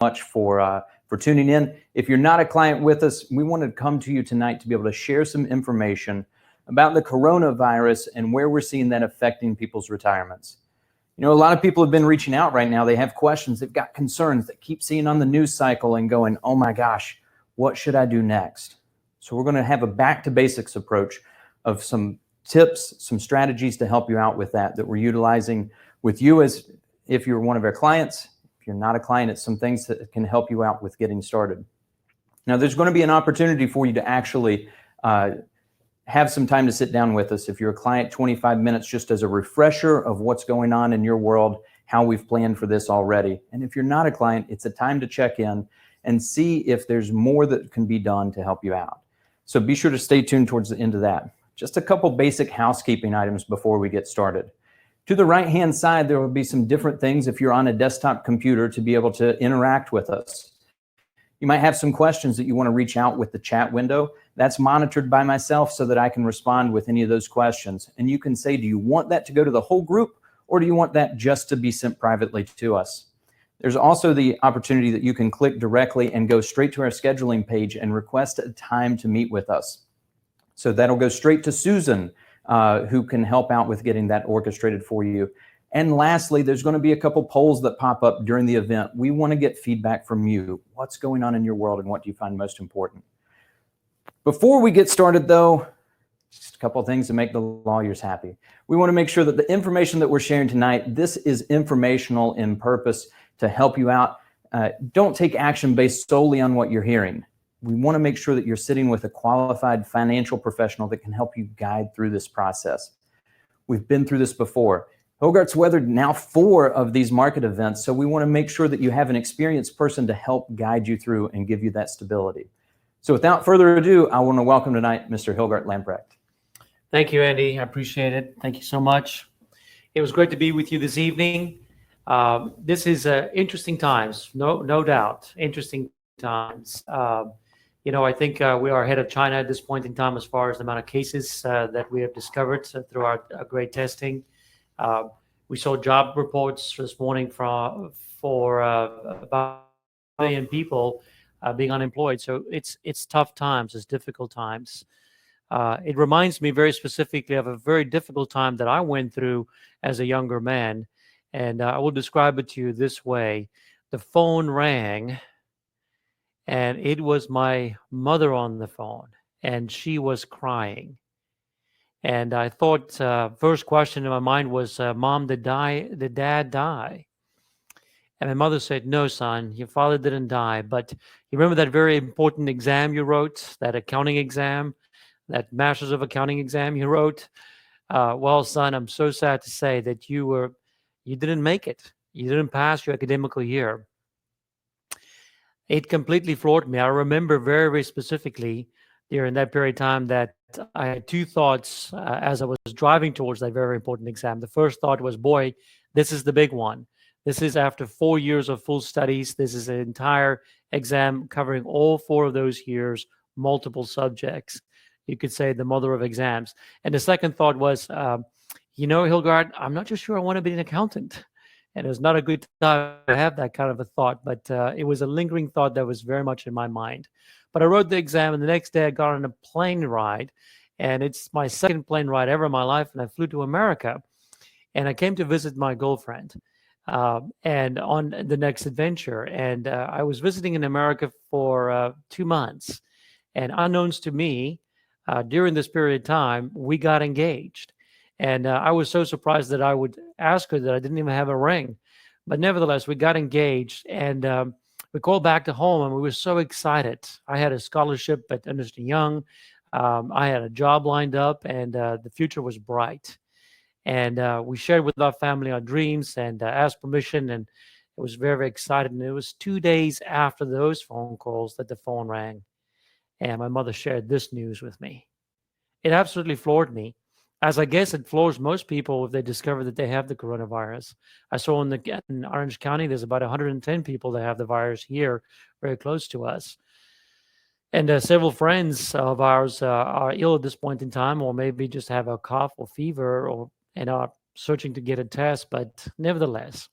much for tuning in. If you're not a client with us, we wanted to come to you tonight to be able to share some information about the coronavirus and where we're seeing that affecting people's retirements. You know, a lot of people have been reaching out right now. They have questions, they've got concerns, that keep seeing on the news cycle and going, oh my gosh, what should I do next? So we're going to have a back to basics approach of some tips, some strategies to help you out with that we're utilizing with you as if you're one of our clients. If you're not a client, it's some things that can help you out with getting started. Now, there's going to be an opportunity for you to actually have some time to sit down with us. If you're a client, 25 minutes just as a refresher of what's going on in your world, how we've planned for this already. And if you're not a client, it's a time to check in and see if there's more that can be done to help you out. So be sure to stay tuned towards the end of that. Just a couple basic housekeeping items before we get started. To the right-hand side, there will be some different things if you're on a desktop computer to be able to interact with us. You might have some questions that you want to reach out with the chat window. That's monitored by myself so that I can respond with any of those questions. And you can say, do you want that to go to the whole group, or do you want that just to be sent privately to us? There's also the opportunity that you can click directly and go straight to our scheduling page and request a time to meet with us. So that'll go straight to Susan, who can help out with getting that orchestrated for you. And lastly, there's going to be a couple polls that pop up during the event. We want to get feedback from you. What's going on in your world and what do you find most important? Before we get started, though, just a couple of things to make the lawyers happy. We want to make sure that the information that we're sharing tonight, this is informational in purpose to help you out. Don't take action based solely on what you're hearing. We want to make sure that you're sitting with a qualified financial professional that can help you guide through this process. We've been through this before. Hogarth's weathered now 4 of these market events, so we want to make sure that you have an experienced person to help guide you through and give you that stability. So without further ado, I want to welcome tonight Mr. Hilgert Lamprecht. Thank you, Andy. I appreciate it. Thank you so much. It was great to be with you this evening. This is interesting times, no doubt, interesting times. You know, I think we are ahead of China at this point in time as far as the amount of cases that we have discovered through our great testing. We saw job reports this morning for about 1 million people being unemployed. So it's tough times, it's difficult times. It reminds me very specifically of a very difficult time that I went through as a younger man. And I will describe it to you this way. The phone rang, and it was my mother on the phone, and she was crying. And I thought, first question in my mind was, Mom, did Dad die? And my mother said, no, son, your father didn't die. But you remember that very important exam you wrote, that accounting exam, that Masters of Accounting exam you wrote? Well, son, I'm so sad to say that you didn't make it. You didn't pass your academical year. It completely floored me. I remember very, very specifically during that period of time that I had 2 thoughts as I was driving towards that very important exam. The first thought was, boy, this is the big one. This is after 4 years of full studies. This is an entire exam covering all 4 of those years, multiple subjects. You could say the mother of exams. And the second thought was, you know, Hilgard, I'm not just sure I want to be an accountant. And it was not a good time to have that kind of a thought, but it was a lingering thought that was very much in my mind. But I wrote the exam, and the next day I got on a plane ride, and it's my second plane ride ever in my life, and I flew to America, and I came to visit my girlfriend, and on the next adventure. And I was visiting in America for 2 months, and unknowns to me, during this period of time, we got engaged. And I was so surprised that I would ask her that I didn't even have a ring. But nevertheless, we got engaged, and we called back to home, and we were so excited. I had a scholarship at Ernst & Young. I had a job lined up, and the future was bright. And we shared with our family our dreams and asked permission, and it was very, very exciting. And it was 2 days after those phone calls that the phone rang, and my mother shared this news with me. It absolutely floored me, as I guess it floors most people if they discover that they have the coronavirus. I saw in Orange County, there's about 110 people that have the virus here, very close to us. And several friends of ours are ill at this point in time, or maybe just have a cough or fever, and are searching to get a test. But nevertheless,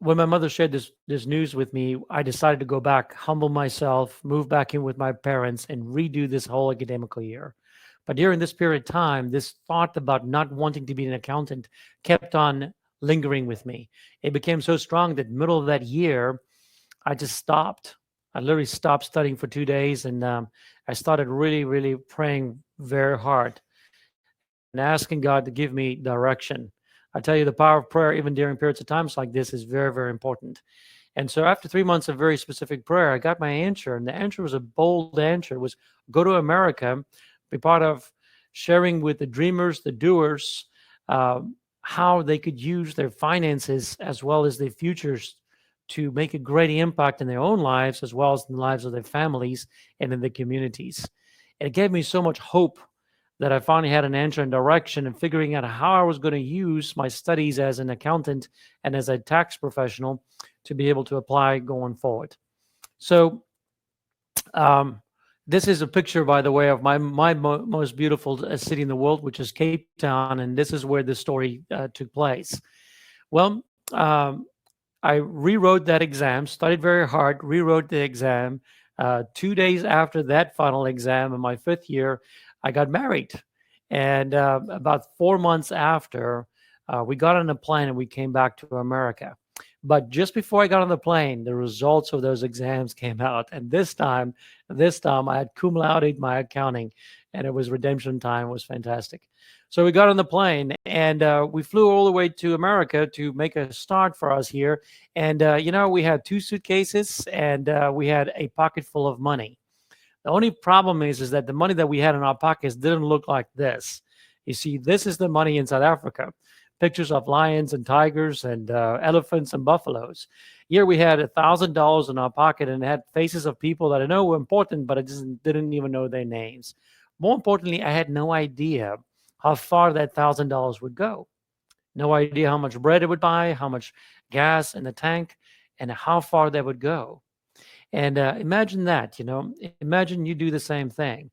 when my mother shared this news with me, I decided to go back, humble myself, move back in with my parents, and redo this whole academical year. But during this period of time, this thought about not wanting to be an accountant kept on lingering with me. It became so strong that middle of that year, I just stopped. I literally stopped studying for 2 days, and I started really, really praying very hard and asking God to give me direction. I tell you, the power of prayer, even during periods of times like this, is very, very important. And so, after 3 months of very specific prayer, I got my answer, and the answer was a bold answer: was go to America, be part of sharing with the dreamers, the doers, uh, how they could use their finances as well as their futures to make a great impact in their own lives as well as in the lives of their families and in the communities. And it gave me so much hope that I finally had an answer and direction and figuring out how I was going to use my studies as an accountant and as a tax professional to be able to apply going forward. So, um, this is a picture, by the way, of my most beautiful city in the world, which is Cape Town, and this is where the story took place. Well, I rewrote that exam, studied very hard, rewrote the exam. 2 days after that final exam in my fifth year, I got married. And about 4 months after, we got on a plane and we came back to America. But just before I got on the plane, the results of those exams came out. And this time I had cum laude my accounting, and it was redemption time. It was fantastic. So we got on the plane and we flew all the way to America to make a start for us here. And, we had 2 suitcases and we had a pocket full of money. The only problem is that the money that we had in our pockets didn't look like this. You see, this is the money in South Africa. Pictures of lions and tigers and elephants and buffaloes. Here we had $1,000 in our pocket and it had faces of people that I know were important, but I just didn't even know their names. More importantly, I had no idea how far that $1,000 would go. No idea how much bread it would buy, how much gas in the tank, and how far that would go. And imagine that, imagine you do the same thing.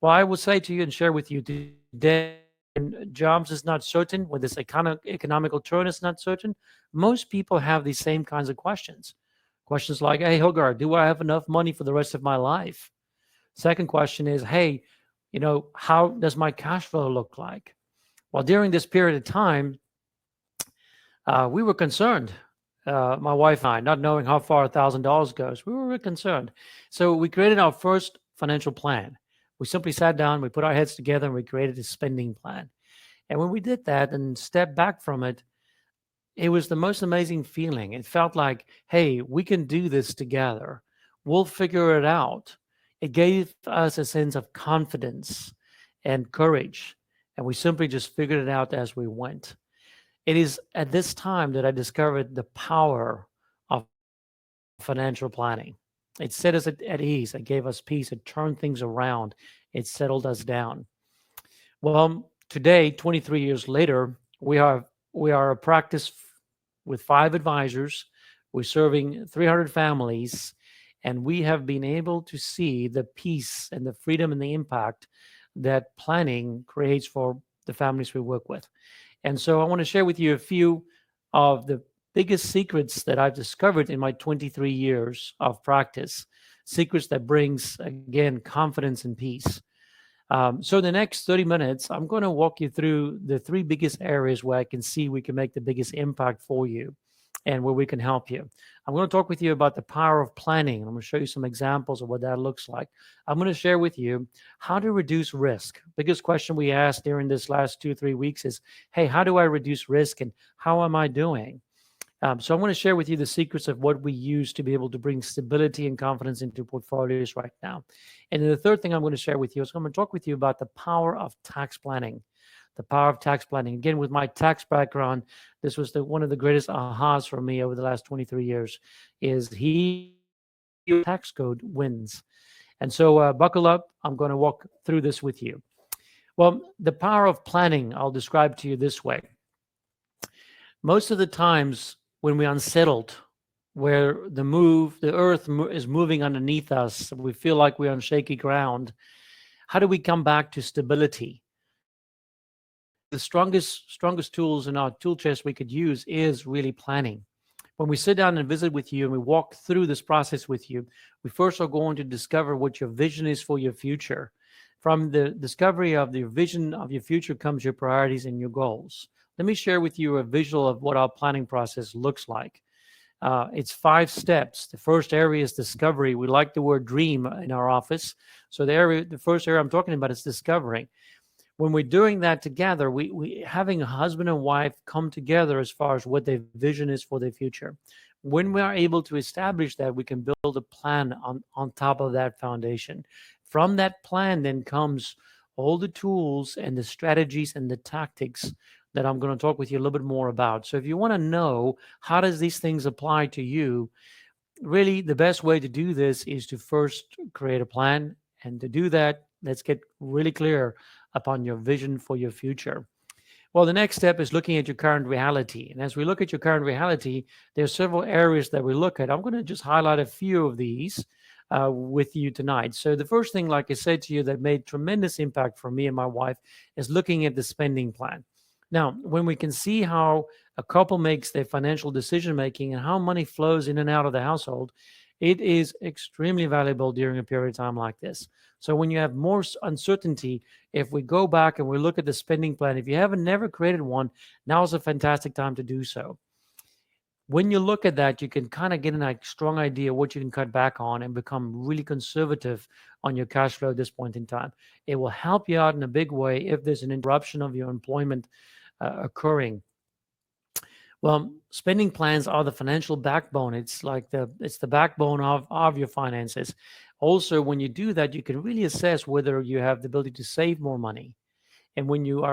Well, I will say to you and share with you today, when jobs is not certain, when this economical turn is not certain, most people have these same kinds of questions. Questions like, hey, Hogar, do I have enough money for the rest of my life? Second question is, hey, how does my cash flow look like? Well, during this period of time, we were concerned, my wife and I, not knowing how far $1,000 goes. We were really concerned. So we created our first financial plan. We simply sat down, we put our heads together, and we created a spending plan. And when we did that and stepped back from it, it was the most amazing feeling. It felt like, hey, we can do this together. We'll figure it out. It gave us a sense of confidence and courage. And we simply just figured it out as we went. It is at this time that I discovered the power of financial planning. It set us at ease. It gave us peace. It turned things around. It settled us down. Well, today, 23 years later, we are a practice with 5 advisors. We're serving 300 families, and we have been able to see the peace and the freedom and the impact that planning creates for the families we work with. And so I want to share with you a few of the biggest secrets that I've discovered in my 23 years of practice, secrets that brings, again, confidence and peace. So in the next 30 minutes, I'm going to walk you through the 3 biggest areas where I can see we can make the biggest impact for you and where we can help you. I'm going to talk with you about the power of planning. I'm going to show you some examples of what that looks like. I'm going to share with you how to reduce risk. Biggest question we asked during this last 2-3 weeks is, hey, how do I reduce risk and how am I doing? So I'm going to share with you the secrets of what we use to be able to bring stability and confidence into portfolios right now. And then the third thing I'm going to share with you is I'm going to talk with you about the power of tax planning. The power of tax planning. Again, with my tax background, this was one of the greatest ahas for me over the last 23 years is tax code wins. And so buckle up. I'm going to walk through this with you. Well, the power of planning, I'll describe to you this way. Most of the times when we're unsettled, where the earth is moving underneath us, we feel like we're on shaky ground. How do we come back to stability? The strongest tools in our tool chest we could use is really planning. When we sit down and visit with you and we walk through this process with you, we first are going to discover what your vision is for your future. From the discovery of the vision of your future comes your priorities and your goals. Let me share with you a visual of what our planning process looks like. It's 5 steps. The first area is discovery. We like the word dream in our office. So the first area I'm talking about is discovering. When we're doing that together, we having a husband and wife come together as far as what their vision is for their future. When we are able to establish that, we can build a plan on top of that foundation. From that plan then comes all the tools and the strategies and the tactics that I'm going to talk with you a little bit more about. So if you want to know how does these things apply to you, really the best way to do this is to first create a plan. And to do that, let's get really clear upon your vision for your future. Well, the next step is looking at your current reality. And as we look at your current reality, there are several areas that we look at. I'm going to just highlight a few of these with you tonight. So the first thing, like I said to you, that made tremendous impact for me and my wife is looking at the spending plan. Now, when we can see how a couple makes their financial decision making and how money flows in and out of the household, it is extremely valuable during a period of time like this. So when you have more uncertainty, if we go back and we look at the spending plan, if you haven't never created one, now is a fantastic time to do so. When you look at that, you can kind of get a strong idea what you can cut back on and become really conservative on your cash flow at this point in time. It will help you out in a big way if there's an interruption of your employment occurring. Well, spending plans are the financial backbone. It's the backbone of your finances. Also, when you do that, you can really assess whether you have the ability to save more money. And when you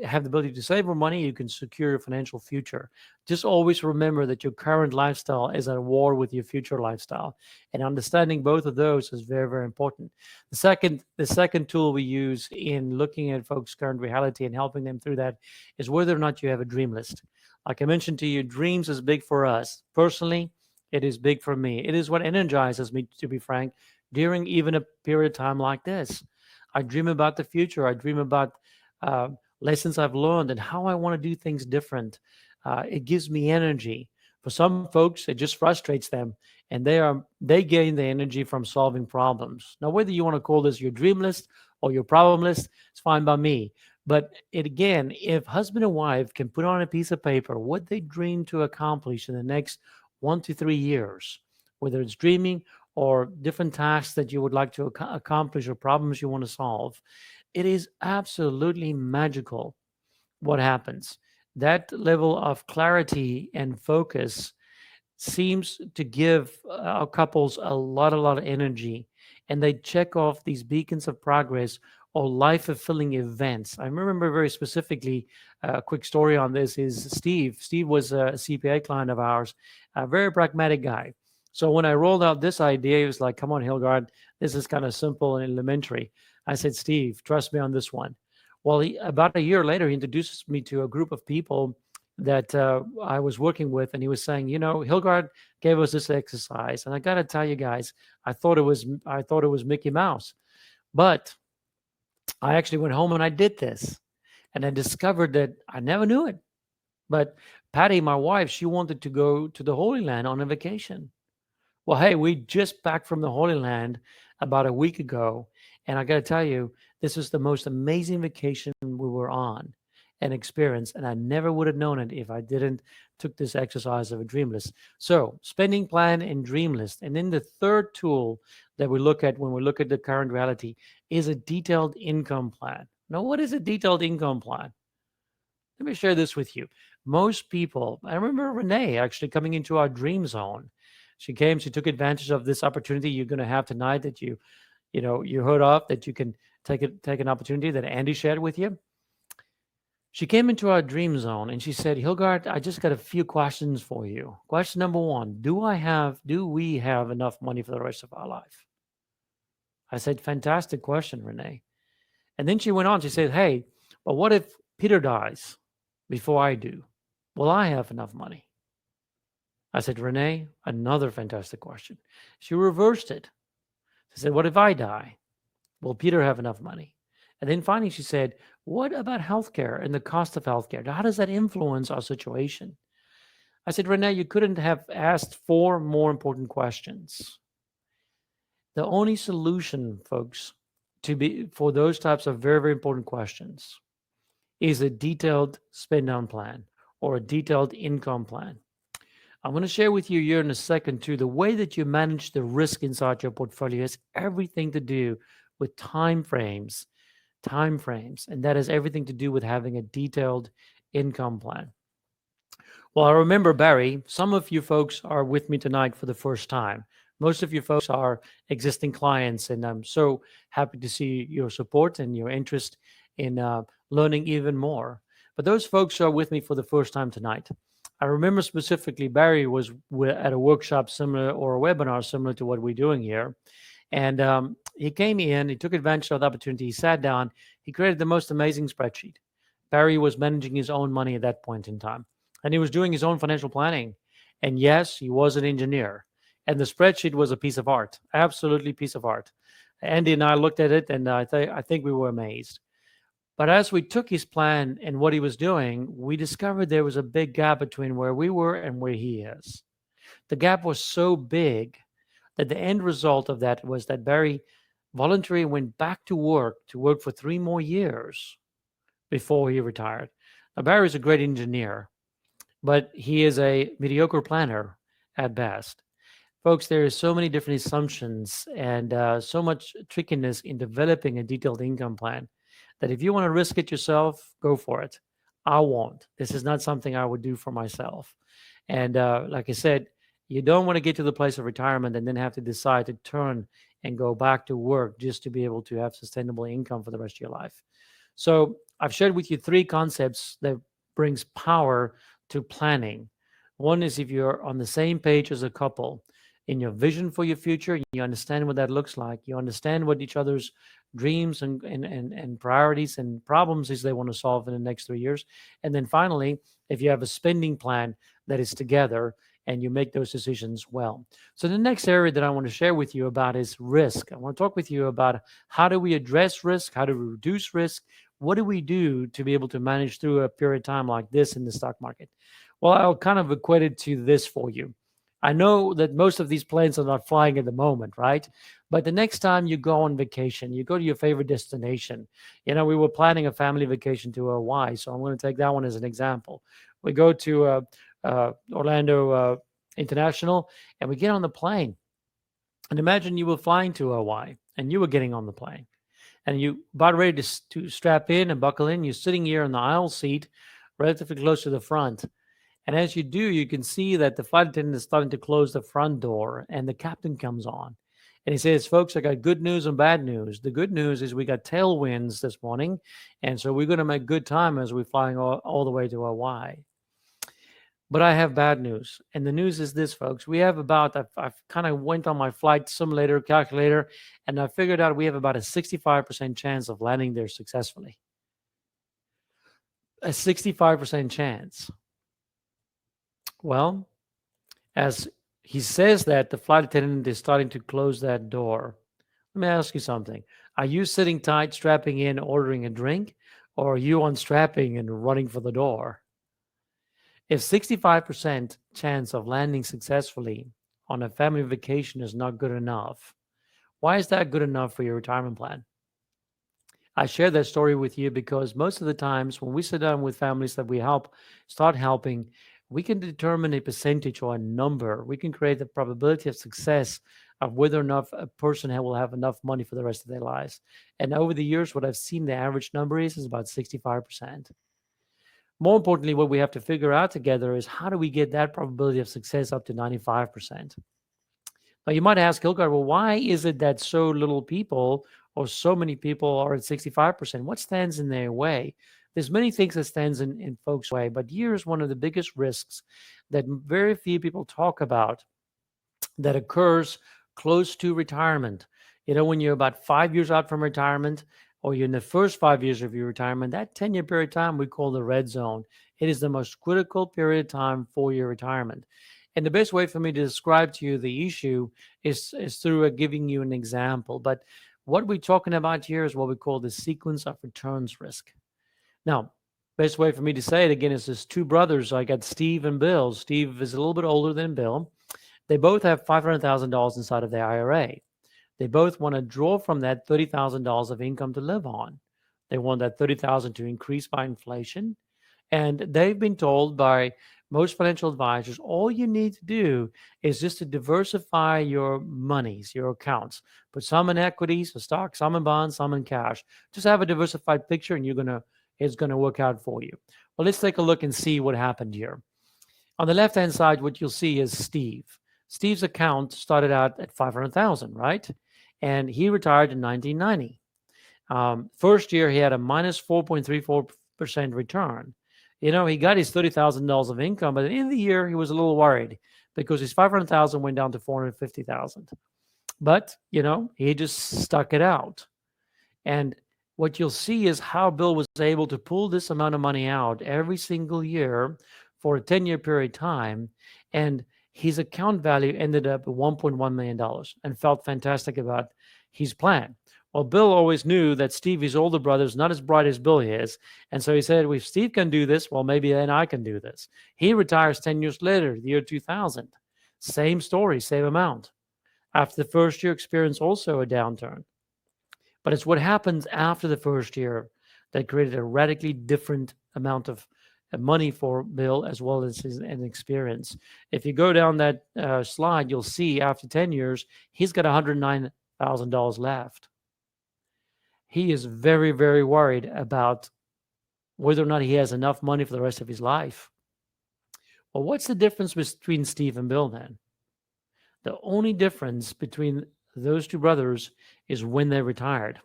have the ability to save more money, you can secure your financial future. Just always remember that your current lifestyle is at war with your future lifestyle. And understanding both of those is very, very important. The second tool we use in looking at folks' current reality and helping them through that is whether or not you have a dream list. Like I mentioned to you, dreams is big for us. Personally, it is big for me. It is what energizes me, to be frank, during even a period of time like this. I dream about the future. I dream about uh, lessons I've learned and how I want to do things different. It gives me energy. For some folks, it just frustrates them, and they gain the energy from solving problems. Now, whether you want to call this your dream list or your problem list, it's fine by me. But it again, if husband and wife can put on a piece of paper what they dream to accomplish in the next 1 to 3 years, whether it's dreaming or different tasks that you would like to accomplish or problems you want to solve, it is absolutely magical what happens. That level of clarity and focus seems to give our couples a lot of energy, and they check off these beacons of progress or life fulfilling events. I remember very specifically a quick story on this is Steve. Steve was a CPA client of ours, a very pragmatic guy. So when I rolled out this idea, he was like, come on, Hilgard, this is kind of simple and elementary. I said, Steve, trust me on this one. Well, about a year later, he introduces me to a group of people that I was working with, and he was saying, Hilgard gave us this exercise, and I got to tell you guys, I thought it was Mickey Mouse, but I actually went home and I did this, and I discovered that I never knew it. But Patty, my wife, she wanted to go to the Holy Land on a vacation. Well, hey, we just back from the Holy Land about a week ago, and I got to tell you, this is the most amazing vacation we were on and experience, and I never would have known it if I didn't took this exercise of a dream list. So, spending plan and dream list, and then the third tool that we look at when we look at the current reality is a detailed income plan. Now, what is a detailed income plan? Let me share this with you. Most people, I remember Renee actually coming into our dream zone. She came, she took advantage of this opportunity you're going to have tonight that you heard of, that you can take an opportunity that Andy shared with you. She came into our dream zone and she said, Hilgard, I just got a few questions for you. Question number one, do we have enough money for the rest of our life? I said, fantastic question, Renee. And then she went on, she said, hey, but what if Peter dies before I do? Will I have enough money? I said, Renee, another fantastic question. She reversed it. She said, what if I die? Will Peter have enough money? And then finally she said, what about healthcare and the cost of healthcare? How does that influence our situation? I said, Renee, you couldn't have asked four more important questions. The only solution, folks, to be for those types of very, very important questions is a detailed spend down plan or a detailed income plan. I'm going to share with you here in a second too. The way that you manage the risk inside your portfolio has everything to do with time frames, and that has everything to do with having a detailed income plan. Well, I remember, Barry, some of you folks are with me tonight for the first time. Most of you folks are existing clients, and I'm so happy to see your support and your interest in learning even more. But those folks who are with me for the first time tonight, I remember specifically Barry was at a workshop similar or a webinar similar to what we're doing here. And he came in, he took advantage of the opportunity, he sat down, he created the most amazing spreadsheet. Barry was managing his own money at that point in time, and he was doing his own financial planning. And yes, he was an engineer. And the spreadsheet was a piece of art, absolutely piece of art. Andy and I looked at it, and I think we were amazed. But as we took his plan and what he was doing, we discovered there was a big gap between where we were and where he is. The gap was so big that the end result of that was that Barry voluntarily went back to work for 3 more years before he retired. Now, Barry is a great engineer, but he is a mediocre planner at best. Folks, there are so many different assumptions and so much trickiness in developing a detailed income plan that if you want to risk it yourself, go for it. I won't. This is not something I would do for myself. And like I said, you don't want to get to the place of retirement and then have to decide to turn and go back to work just to be able to have sustainable income for the rest of your life. So I've shared with you 3 concepts that brings power to planning. One is if you're on the same page as a couple in your vision for your future, you understand what that looks like, you understand what each other's dreams and priorities and problems is they want to solve in the next 3 years. And then finally, if you have a spending plan that is together and you make those decisions well. So the next area that I want to share with you about is risk. I want to talk with you about how do we address risk, how do we reduce risk, what do we do to be able to manage through a period of time like this in the stock market? Well, I'll kind of equate it to this for you. I know that most of these planes are not flying at the moment, right? But the next time you go on vacation, you go to your favorite destination. We were planning a family vacation to Hawaii, so I'm going to take that one as an example. We go to Orlando International, and we get on the plane. And imagine you were flying to Hawaii, and you were getting on the plane. And you about ready to strap in and buckle in. You're sitting here in the aisle seat, relatively close to the front. And as you do, you can see that the flight attendant is starting to close the front door, and the captain comes on. And he says, folks, I got good news and bad news. The good news is we got tailwinds this morning, and so we're going to make good time as we're flying all the way to Hawaii. But I have bad news. And the news is this, folks. We have I've kind of went on my flight simulator calculator, and I figured out we have about a 65% chance of landing there successfully. A 65% chance. Well, as he says that, the flight attendant is starting to close that door. Let me ask you something. Are you sitting tight, strapping in, ordering a drink, or are you unstrapping and running for the door? If 65% chance of landing successfully on a family vacation is not good enough, why is that good enough for your retirement plan? I share that story with you because most of the times when we sit down with families that we start helping, we can determine a percentage or a number. We can create the probability of success of whether or not a person will have enough money for the rest of their lives. And over the years, what I've seen the average number is about 65%. More importantly, what we have to figure out together is how do we get that probability of success up to 95%? Now, you might ask, Hilgard, well, why is it that so little people or so many people are at 65%? What stands in their way? There's many things that stands in folks' way, but here's one of the biggest risks that very few people talk about that occurs close to retirement. When you're about 5 years out from retirement, or you're in the first 5 years of your retirement, that 10-year period of time we call the red zone. It is the most critical period of time for your retirement. And the best way for me to describe to you the issue is through giving you an example. But what we're talking about here is what we call the sequence of returns risk. Now, Best way for me to say it again is there's two brothers. I got Steve and Bill. Steve is a little bit older than Bill. They both have $500,000 inside of their IRA. They both want to draw from that $30,000 of income to live on. They want that 30,000 to increase by inflation. And they've been told by most financial advisors, all you need to do is just to diversify your monies, your accounts. Put some in equities, a stock, some in bonds, some in cash. Just have a diversified picture and it's gonna work out for you. Well, let's take a look and see what happened here. On the left-hand side, what you'll see is Steve. Steve's account started out at 500,000, right? And he retired in 1990. First year, he had a minus 4.34% return. He got his $30,000 of income, but at the end of the year, he was a little worried because his 500,000 went down to 450,000. But, he just stuck it out. And what you'll see is how Bill was able to pull this amount of money out every single year for a 10-year period of time. And his account value ended up at $1.1 million and felt fantastic about his plan. Well, Bill always knew that Steve, his older brother, is not as bright as Bill is. And so he said, well, if Steve can do this, well, maybe then I can do this. He retires 10 years later, the year 2000. Same story, same amount. After the first year, experienced also a downturn. But it's what happens after the first year that created a radically different amount of money for Bill as well as his experience. If you go down that slide, you'll see after 10 years, he's got $109,000 left. He is very, very worried about whether or not he has enough money for the rest of his life. Well, what's the difference between Steve and Bill then? The only difference between those two brothers is when they retired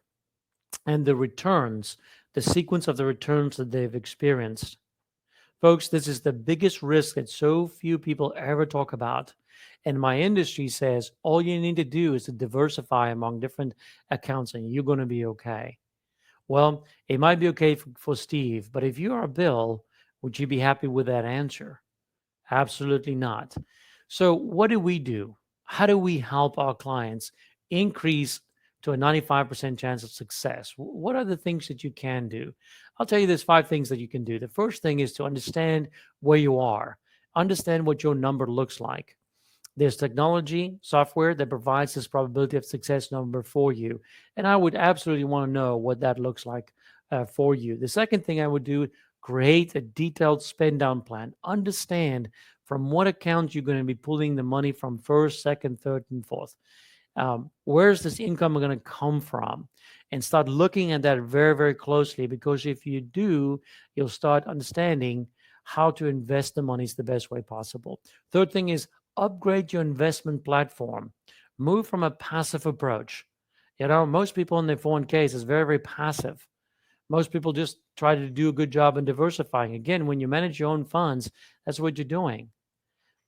and the returns, the sequence of the returns that they've experienced. Folks, this is the biggest risk that so few people ever talk about. And my industry says all you need to do is to diversify among different accounts and you're going to be okay. Well, it might be okay for Steve, but if you are Bill, would you be happy with that answer? Absolutely not. So what do? How do we help our clients increase to a 95% chance of success? What are the things that you can do? I'll tell you there's 5 things that you can do. The first thing is to understand where you are. Understand what your number looks like. There's technology, software that provides this probability of success number for you. And I would absolutely want to know what that looks like for you. The second thing I would do, create a detailed spend down plan. Understand from what account you're going to be pulling the money from first, second, third, and fourth. Where's this income going to come from? And start looking at that very, very closely, because if you do, you'll start understanding how to invest the money the best way possible. Third thing is upgrade your investment platform. Move from a passive approach. Most people in their 401ks is very, very passive. Most people just try to do a good job in diversifying. Again, when you manage your own funds, that's what you're doing.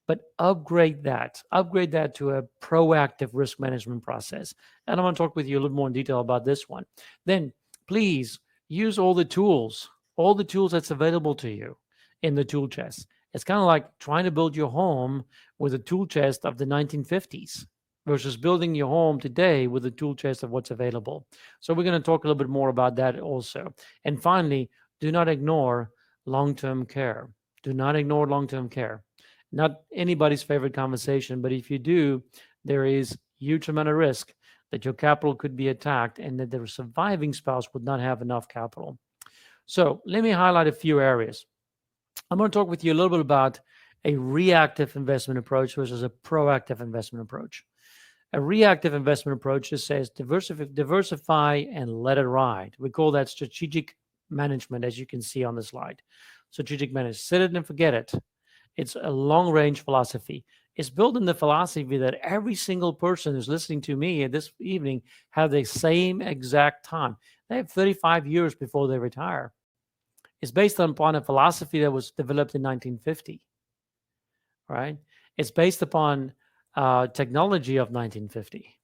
But upgrade that to a proactive risk management process. And I'm going to talk with you a little more in detail about this one. Then please use all the tools that's available to you in the tool chest. It's kind of like trying to build your home with a tool chest of the 1950s versus building your home today with a tool chest of what's available. So we're going to talk a little bit more about that also. And finally, do not ignore long-term care. Do not ignore long-term care. Not anybody's favorite conversation, but if you do, there is huge amount of risk that your capital could be attacked and that the surviving spouse would not have enough capital. So let me highlight a few areas. I'm going to talk with you a little bit about a reactive investment approach versus a proactive investment approach. A reactive investment approach just says diversify and let it ride. We call that strategic management, as you can see on the slide. Strategic management, set it and forget it. It's a long-range philosophy. It's built in the philosophy that every single person who's listening to me this evening have the same exact time. They have 35 years before they retire. It's based upon a philosophy that was developed in 1950, right? It's based upon technology of 1950.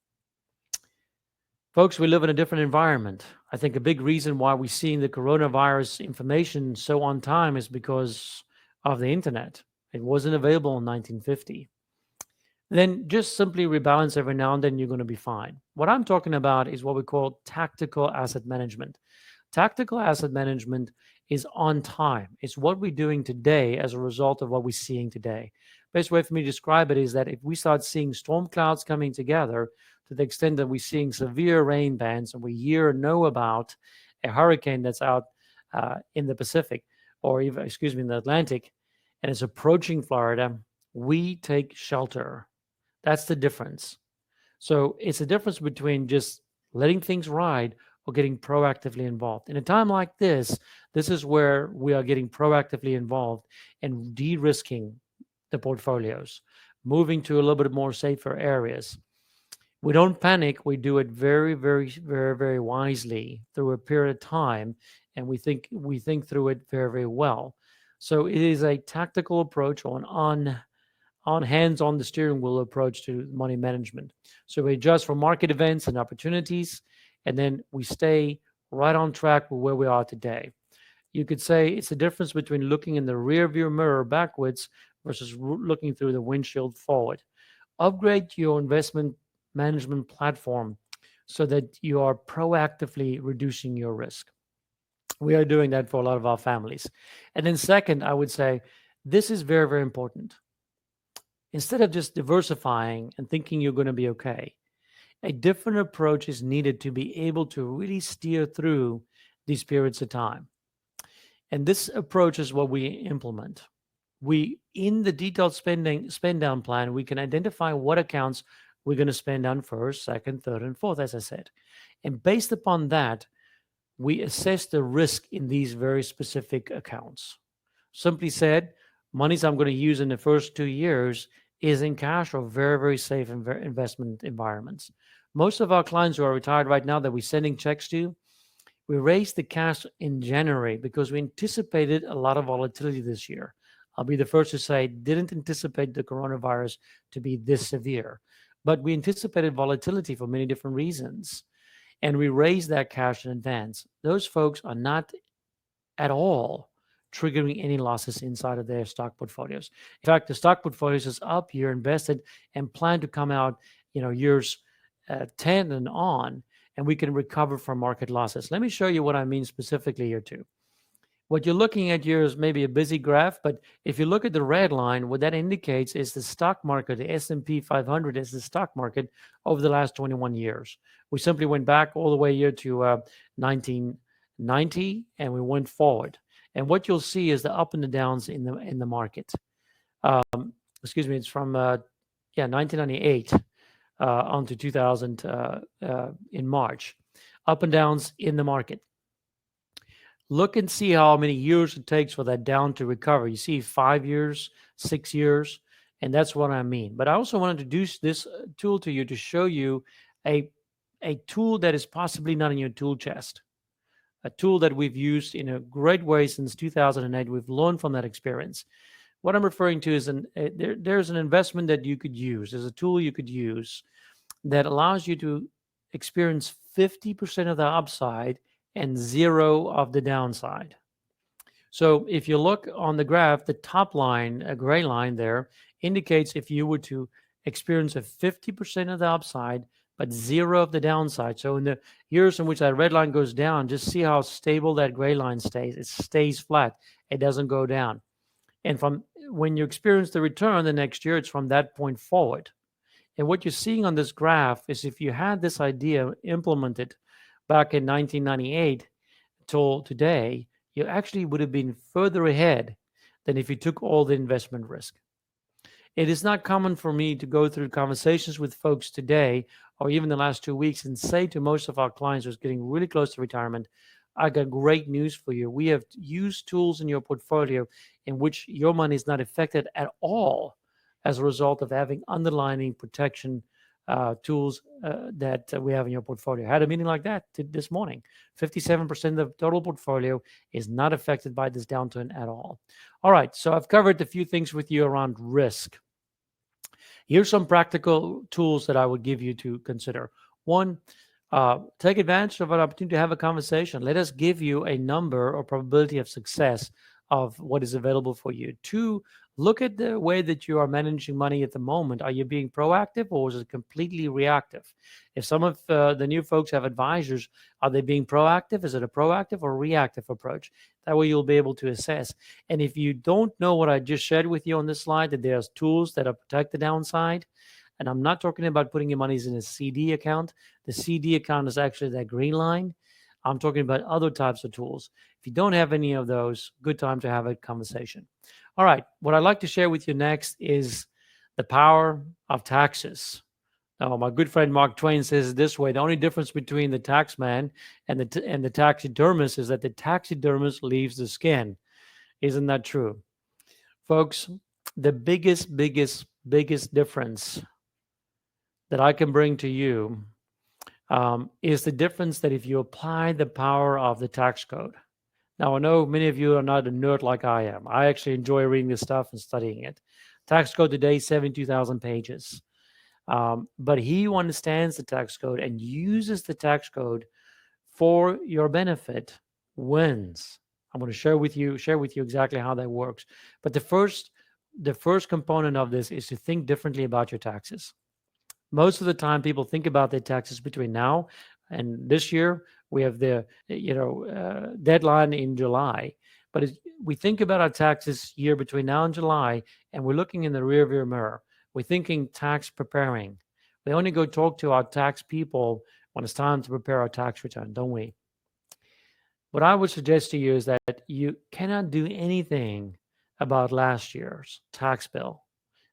Folks, we live in a different environment. I think a big reason why we're seeing the coronavirus information so on time is because of the internet. It wasn't available in 1950. Then just simply rebalance every now and then, you're going to be fine. What I'm talking about is what we call tactical asset management. Tactical asset management is on time. It's what we're doing today as a result of what we're seeing today. Best way for me to describe it is that if we start seeing storm clouds coming together to the extent that we're seeing severe rain bands and we know about a hurricane that's out in the Pacific or even, in the Atlantic, and it's approaching Florida, we take shelter. That's the difference. So it's a difference between just letting things ride or getting proactively involved. In a time like this is where we are getting proactively involved and de-risking the portfolios, moving to a little bit more safer areas. We don't panic. We do it very, very, very, very wisely through a period of time, and we think through it very, very well. So it is a tactical approach on hands on the steering wheel approach to money management. So we adjust for market events and opportunities, and then we stay right on track with where we are today. You could say it's the difference between looking in the rear view mirror backwards versus looking through the windshield forward. Upgrade your investment management platform so that you are proactively reducing your risk. We are doing that for a lot of our families. And then second, I would say this is very, very important. Instead of just diversifying and thinking you're going to be okay, a different approach is needed to be able to really steer through these periods of time. And this approach is what we implement. In the detailed spend down plan, we can identify what accounts we're going to spend on first, second, third, and fourth, as I said. And based upon that, we assess the risk in these very specific accounts. Simply said, monies I'm going to use in the first 2 years is in cash or very, very safe investment environments. Most of our clients who are retired right now that we're sending checks to, we raised the cash in January because we anticipated a lot of volatility this year. I'll be the first to say, didn't anticipate the coronavirus to be this severe, but we anticipated volatility for many different reasons. And we raised that cash in advance. Those folks are not at all triggering any losses inside of their stock portfolios. In fact, the stock portfolios is up, you're invested and plan to come out, years 10 and on, and we can recover from market losses. Let me show you what I mean specifically here too. What you're looking at here is maybe a busy graph, but if you look at the red line, what that indicates is the stock market, the S&P 500 is the stock market over the last 21 years. We simply went back all the way here to 1990, and we went forward. And what you'll see is the up and the downs in the market. It's from 1998 on to 2000 in March. Up and downs in the market. Look and see how many years it takes for that down to recover. You see 5 years, 6 years, and that's what I mean. But I also want to introduce this tool to you to show you a tool that is possibly not in your tool chest. A tool that we've used in a great way since 2008. We've learned from that experience. What I'm referring to is there's an investment that you could use. There's a tool you could use that allows you to experience 50% of the upside and 0 of the downside. So if you look on the graph, the top line, a gray line there, indicates if you were to experience a 50% of the upside, but 0 of the downside. So in the years in which that red line goes down, just see how stable that gray line stays. It stays flat. It doesn't go down. And from when you experience the return the next year, it's from that point forward. And what you're seeing on this graph is if you had this idea implemented back in 1998 till today, you actually would have been further ahead than if you took all the investment risk. It is not common for me to go through conversations with folks today or even the last 2 weeks and say to most of our clients who's getting really close to retirement, I got great news for you. We have used tools in your portfolio in which your money is not affected at all as a result of having underlying protection tools that we have in your portfolio. I had a meeting like that this morning. 57% of the total portfolio is not affected by this downturn at all. All right, so I've covered a few things with you around risk. Here's some practical tools that I would give you to consider. One, take advantage of an opportunity to have a conversation. Let us give you a number or probability of success of what is available for you. Two, look at the way that you are managing money at the moment. Are you being proactive or is it completely reactive? If some of the new folks have advisors, are they being proactive? Is it a proactive or reactive approach? That way you'll be able to assess. And if you don't know what I just shared with you on this slide, that there's tools that protect the downside, and I'm not talking about putting your monies in a CD account. The CD account is actually that green line. I'm talking about other types of tools. If you don't have any of those, good time to have a conversation. All right, what I'd like to share with you next is the power of taxes. Now, my good friend Mark Twain says it this way: the only difference between the tax man and the taxidermist is that the taxidermist leaves the skin. Isn't that true? Folks, the biggest difference that I can bring to you is the difference that if you apply the power of the tax code. Now, I know many of you are not a nerd like I am. I actually enjoy reading this stuff and studying it. Tax code today, 72,000 pages. But he who understands the tax code and uses the tax code for your benefit wins. I'm going to share with you exactly how that works. But the first component of this is to think differently about your taxes. Most of the time, people think about their taxes between now and this year. We have the deadline in July, but we think about our taxes year between now and July, and we're looking in the rearview mirror. We're thinking tax preparing. We only go talk to our tax people when it's time to prepare our tax return, don't we? What I would suggest to you is that you cannot do anything about last year's tax bill,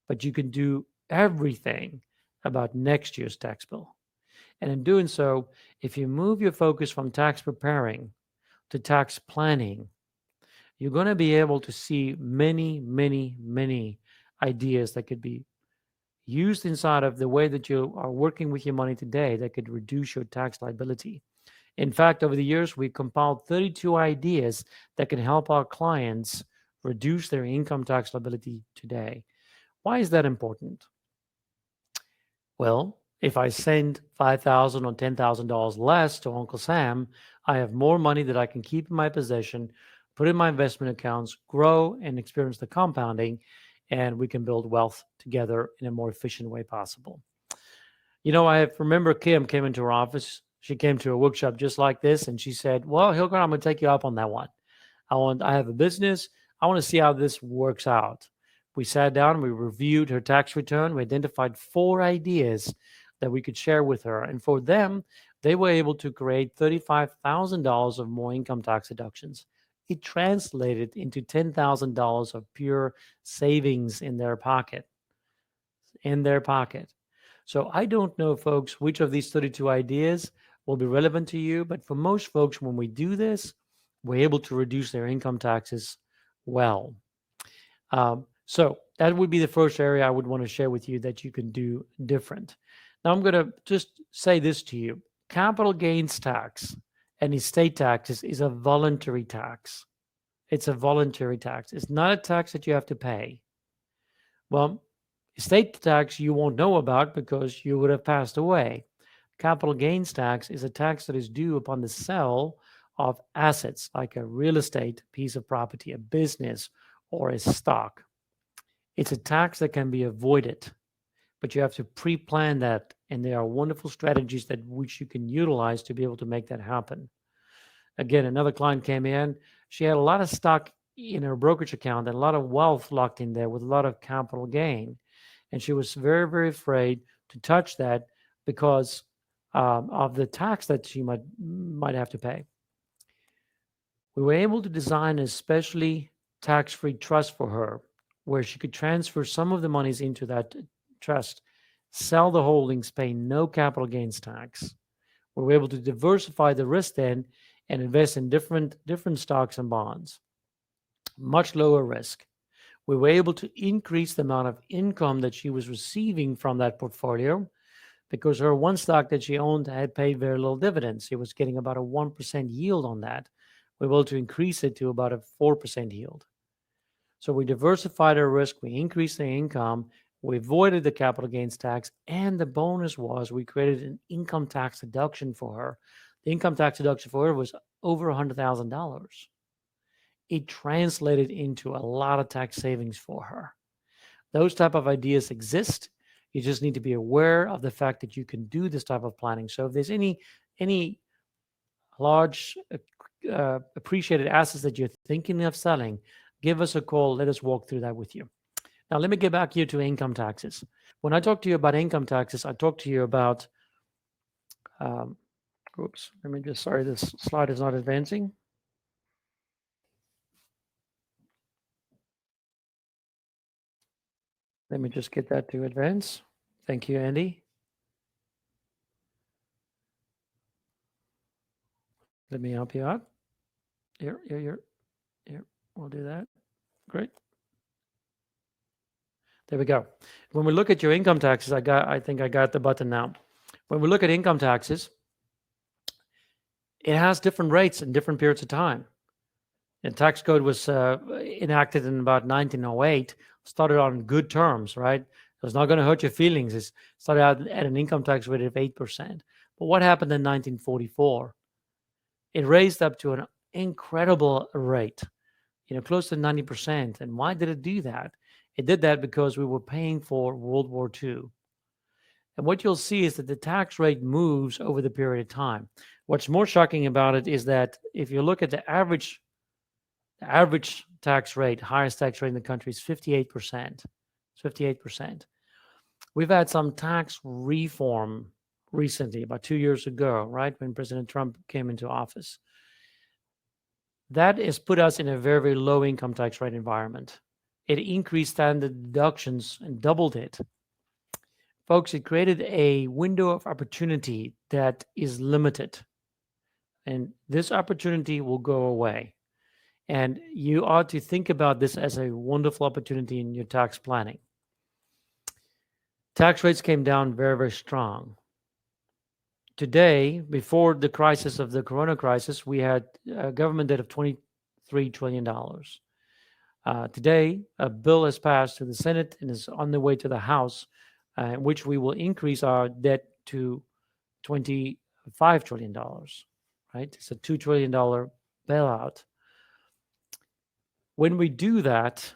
but you can do everything about next year's tax bill. And in doing so, if you move your focus from tax preparing to tax planning, you're going to be able to see many ideas that could be used inside of the way that you are working with your money today that could reduce your tax liability. In fact, over the years, we compiled 32 ideas that can help our clients reduce their income tax liability today. Why is that important? Well, if I send $5,000 or $10,000 less to Uncle Sam, I have more money that I can keep in my possession, put in my investment accounts, grow and experience the compounding, and we can build wealth together in a more efficient way possible. You know, I remember Kim came into our office. She came to a workshop just like this, and she said, "Well, Hilker, I'm going to take you up on that one. I have a business. I want to see how this works out." We sat down, we reviewed her tax return, we identified 4 ideas that we could share with her. And for them, they were able to create $35,000 of more income tax deductions. It translated into $10,000 of pure savings in their pocket. So I don't know, folks, which of these 32 ideas will be relevant to you, but for most folks, when we do this, we're able to reduce their income taxes well. So that would be the first area I would want to share with you that you can do different. Now, I'm going to just say this to you. Capital gains tax and estate taxes is a voluntary tax. It's a voluntary tax. It's not a tax that you have to pay. Well, estate tax you won't know about because you would have passed away. Capital gains tax is a tax that is due upon the sale of assets like a real estate piece of property, a business, or a stock. It's a tax that can be avoided, but you have to pre-plan that, and there are wonderful strategies that which you can utilize to be able to make that happen. Again, another client came in. She had a lot of stock in her brokerage account and a lot of wealth locked in there with a lot of capital gain, and she was very afraid to touch that because of the tax that she might have to pay. We were able to design a specially tax-free trust for her, where she could transfer some of the monies into that trust, sell the holdings, pay no capital gains tax. We were able to diversify the risk then and invest in different stocks and bonds. Much lower risk. We were able to increase the amount of income that she was receiving from that portfolio because her one stock that she owned had paid very little dividends. She was getting about a 1% yield on that. We were able to increase it to about a 4% yield. So we diversified our risk, we increased the income, we avoided the capital gains tax, and the bonus was we created an income tax deduction for her. The income tax deduction for her was over $100,000. it translated into a lot of tax savings for her. Those type of ideas exist. You just need to be aware of the fact that you can do this type of planning. So if there's any large appreciated assets that you're thinking of selling, give us a call. Let us walk through that with you. Now, let me get back here to income taxes. When I talk to you about income taxes, I talk to you about, sorry, this slide is not advancing. Let me just get that to advance. Thank you, Andy. Let me help you out. Here. We'll do that. Great. There we go. When we look at your income taxes, I think I got the button now. When we look at income taxes, it has different rates in different periods of time. The tax code was enacted in about 1908, started on good terms, right? It was not going to hurt your feelings. It started out at an income tax rate of 8%. But what happened in 1944? It raised up to an incredible rate, close to 90%. And why did it do that? It did that because we were paying for World War II. And what you'll see is that the tax rate moves over the period of time. What's more shocking about it is that if you look at the average tax rate, highest tax rate in the country is 58%. It's 58%. We've had some tax reform recently, about 2 years ago, right, when President Trump came into office. That has put us in a very, very low income tax rate environment. It increased standard deductions and doubled it. Folks, it created a window of opportunity that is limited. And this opportunity will go away. And you ought to think about this as a wonderful opportunity in your tax planning. Tax rates came down very, very strong. Today, before the crisis of the corona crisis, we had a government debt of $23 trillion. Today, a bill has passed to the Senate and is on the way to the House, in which we will increase our debt to $25 trillion, right? It's a $2 trillion bailout. When we do that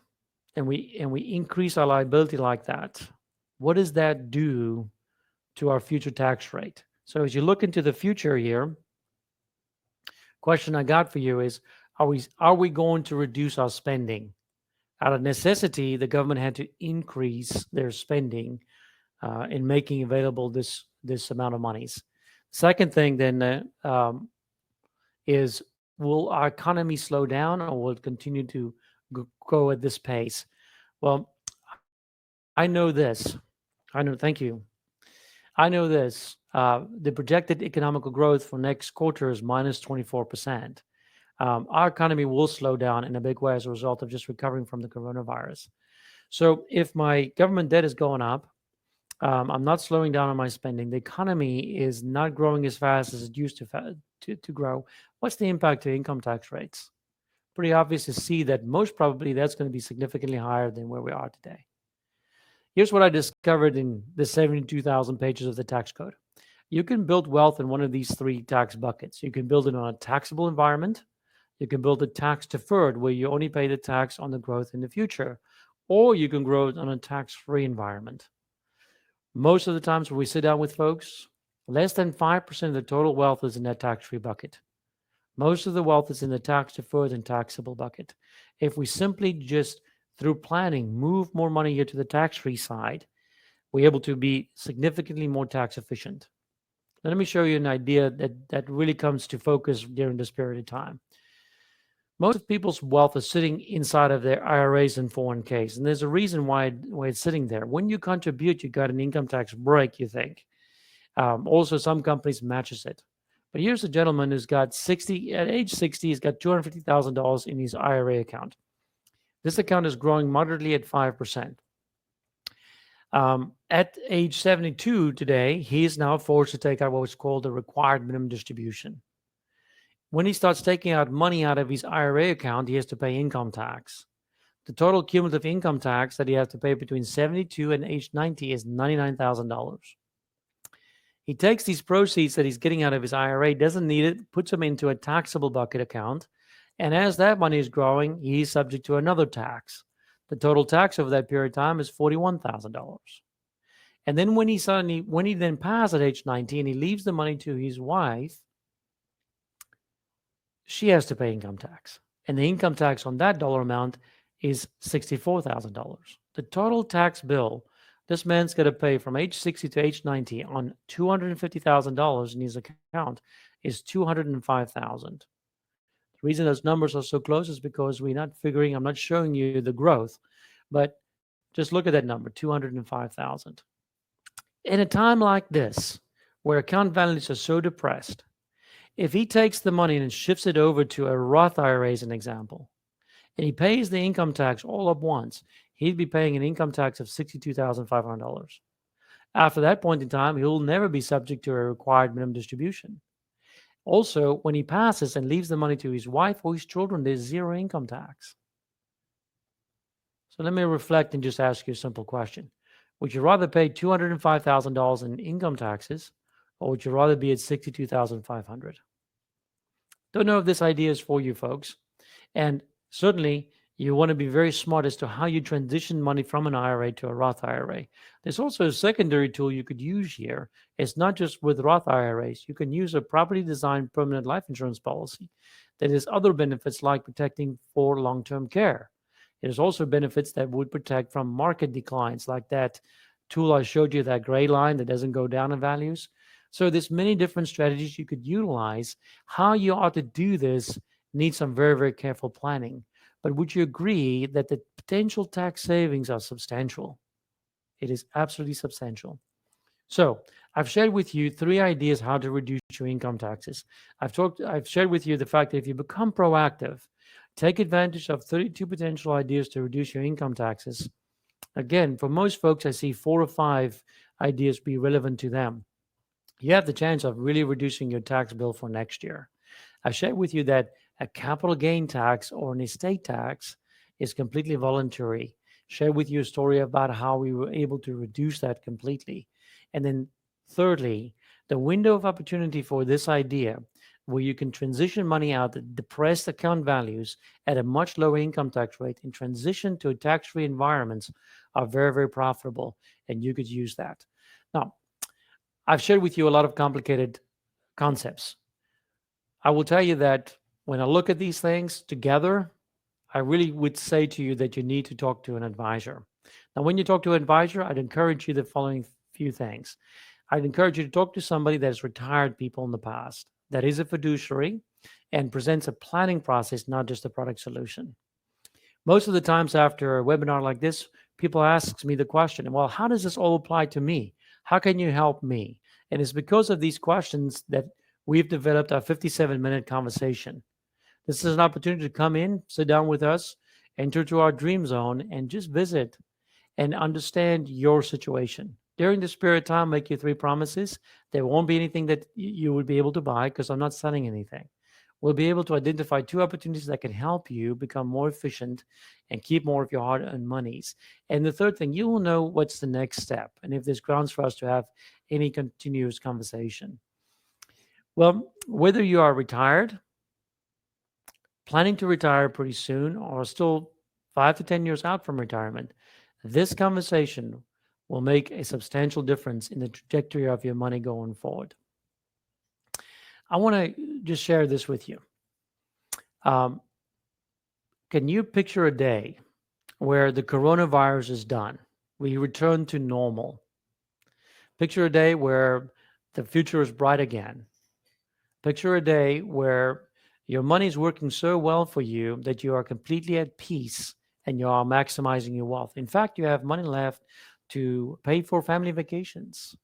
and we increase our liability like that, what does that do to our future tax rate? So as you look into the future here, question I got for you is, are we going to reduce our spending? Out of necessity, the government had to increase their spending in making available this amount of monies. Second thing then is, will our economy slow down or will it continue to go at this pace? Well, I know this. Thank you. I know this. The projected economical growth for next quarter is minus 24%. Our economy will slow down in a big way as a result of just recovering from the coronavirus. So if my government debt is going up, I'm not slowing down on my spending. The economy is not growing as fast as it used to grow. What's the impact to income tax rates? Pretty obvious to see that most probably that's going to be significantly higher than where we are today. Here's what I discovered in the 72,000 pages of the tax code. You can build wealth in one of these three tax buckets. You can build it on a taxable environment. You can build it tax deferred, where you only pay the tax on the growth in the future. Or you can grow it on a tax-free environment. Most of the times when we sit down with folks, less than 5% of the total wealth is in that tax-free bucket. Most of the wealth is in the tax-deferred and taxable bucket. If we simply just, through planning, move more money here to the tax-free side, we're able to be significantly more tax efficient. Let me show you an idea that really comes to focus during this period of time. Most of people's wealth is sitting inside of their IRAs and 401ks, and there's a reason why it's sitting there. When you contribute, you got an income tax break, you think. Also, some companies matches it. But here's a gentleman who's got at age 60, he's got $250,000 in his IRA account. This account is growing moderately at 5%. At age 72 today, he is now forced to take out what's called the required minimum distribution. When he starts taking out money out of his IRA account, he has to pay income tax. The total cumulative income tax that he has to pay between 72 and age 90 is $99,000. He takes these proceeds that he's getting out of his IRA, doesn't need it, puts them into a taxable bucket account, And as that money is growing, he's subject to another tax. The total tax over that period of time is $41,000. And then when he then passes at age 19, he leaves the money to his wife, she has to pay income tax. And the income tax on that dollar amount is $64,000. The total tax bill this man's got to pay from age 60 to age 90 on $250,000 in his account is $205,000. The reason those numbers are so close is because I'm not showing you the growth, but just look at that number, 205,000. In a time like this, where account values are so depressed, if he takes the money and shifts it over to a Roth IRA as an example, and he pays the income tax all up once, he'd be paying an income tax of $62,500. After that point in time, he'll never be subject to a required minimum distribution. Also, when he passes and leaves the money to his wife or his children, there's zero income tax. So let me reflect and just ask you a simple question. Would you rather pay $205,000 in income taxes, or would you rather be at $62,500? Don't know if this idea is for you folks. And certainly, you want to be very smart as to how you transition money from an IRA to a Roth IRA. There's also a secondary tool you could use here. It's not just with Roth IRAs. You can use a properly designed permanent life insurance policy that has other benefits like protecting for long-term care. There's also benefits that would protect from market declines, like that tool I showed you, that gray line that doesn't go down in values. So there's many different strategies you could utilize. How you ought to do this needs some very, very careful planning. But would you agree that the potential tax savings are substantial? It is absolutely substantial. So I've shared with you 3 ideas how to reduce your income taxes. I've shared with you the fact that if you become proactive, take advantage of 32 potential ideas to reduce your income taxes. Again, for most folks, I see 4 or 5 ideas be relevant to them. You have the chance of really reducing your tax bill for next year. I shared with you that a capital gain tax or an estate tax is completely voluntary. Share with you a story about how we were able to reduce that completely. And then thirdly, the window of opportunity for this idea where you can transition money out at depressed account values at a much lower income tax rate and transition to tax-free environments are very, very profitable, and you could use that. Now, I've shared with you a lot of complicated concepts. I will tell you that when I look at these things together, I really would say to you that you need to talk to an advisor. Now, when you talk to an advisor, I'd encourage you the following few things. I'd encourage you to talk to somebody that has retired people in the past, that is a fiduciary, and presents a planning process, not just a product solution. Most of the times after a webinar like this, people ask me the question, well, how does this all apply to me? How can you help me? And it's because of these questions that we've developed our 57-minute conversation. This is an opportunity to come in, sit down with us, enter to our dream zone, and just visit and understand your situation. During this period of time, make you 3 promises. There won't be anything that you would be able to buy because I'm not selling anything. We'll be able to identify 2 opportunities that can help you become more efficient and keep more of your hard-earned monies. And the third thing, you will know what's the next step and if there's grounds for us to have any continuous conversation. Well, whether you are retired, planning to retire pretty soon, or still 5 to 10 years out from retirement, this conversation will make a substantial difference in the trajectory of your money going forward. I want to just share this with you. Can you picture a day where the coronavirus is done? We return to normal. Picture a day where the future is bright again. Picture a day where your money is working so well for you that you are completely at peace and you are maximizing your wealth. In fact, you have money left to pay for family vacations.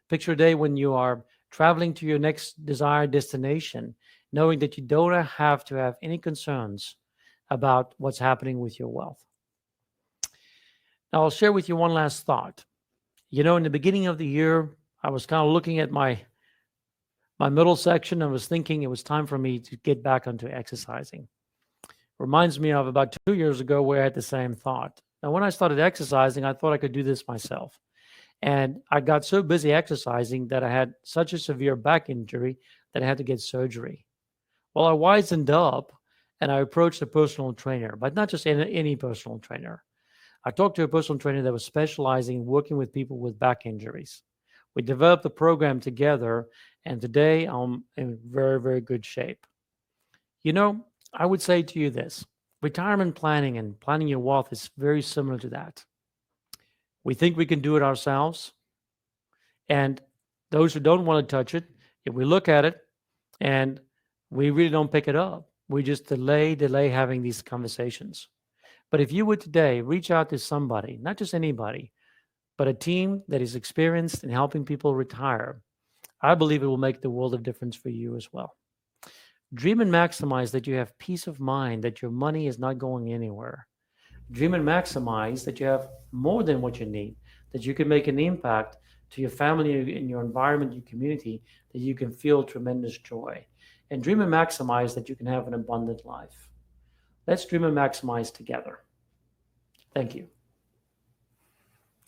Picture a day when you are traveling to your next desired destination, knowing that you don't have to have any concerns about what's happening with your wealth. Now, I'll share with you one last thought. You know, in the beginning of the year, I was kind of looking at my middle section and was thinking it was time for me to get back onto exercising. Reminds me of about 2 years ago where I had the same thought. Now, when I started exercising, I thought I could do this myself. And I got so busy exercising that I had such a severe back injury that I had to get surgery. Well, I wisened up and I approached a personal trainer, but not just any personal trainer. I talked to a personal trainer that was specializing in working with people with back injuries. We developed a program together, and today I'm in very, very good shape. You know, I would say to you this: retirement planning and planning your wealth is very similar to that. We think we can do it ourselves, and those who don't want to touch it, if we look at it and we really don't pick it up, we just delay having these conversations. But if you would today reach out to somebody, not just anybody, but a team that is experienced in helping people retire, I believe it will make the world of difference for you as well. Dream and maximize that you have peace of mind, that your money is not going anywhere. Dream and maximize that you have more than what you need, that you can make an impact to your family, in your environment, your community, that you can feel tremendous joy. And dream and maximize that you can have an abundant life. Let's dream and maximize together. Thank you.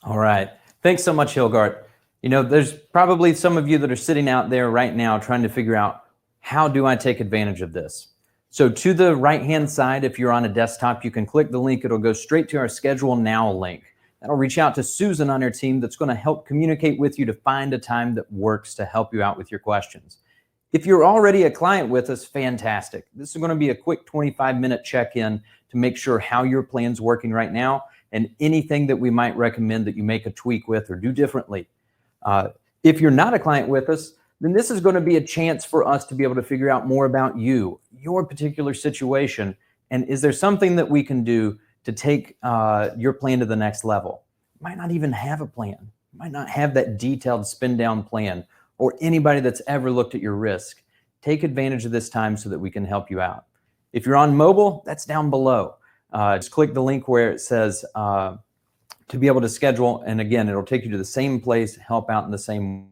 All right. Thanks so much, Hilgard. You know, there's probably some of you that are sitting out there right now trying to figure out, how do I take advantage of this? So to the right-hand side, if you're on a desktop, you can click the link. It'll go straight to our Schedule Now link. That'll reach out to Susan on our team that's going to help communicate with you to find a time that works to help you out with your questions. If you're already a client with us, fantastic. This is going to be a quick 25-minute check-in to make sure how your plan's working right now and anything that we might recommend that you make a tweak with or do differently. If you're not a client with us, then this is going to be a chance for us to be able to figure out more about you, your particular situation, and is there something that we can do to take your plan to the next level? You might not even have a plan. You might not have that detailed spin down plan, or anybody that's ever looked at your risk. Take advantage of this time so that we can help you out. If you're on mobile, that's down below. Just click the link where it says to be able to schedule, and again, it'll take you to the same place, help out in the same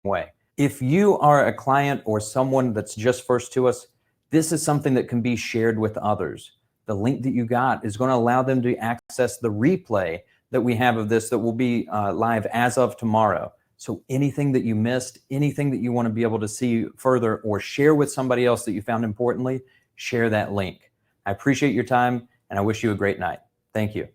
way. If you are a client or someone that's just first to us, this is something that can be shared with others. The link that you got is going to allow them to access the replay that we have of this that will be live as of tomorrow. So anything that you missed, anything that you want to be able to see further or share with somebody else that you found importantly, share that link. I appreciate your time and I wish you a great night. Thank you.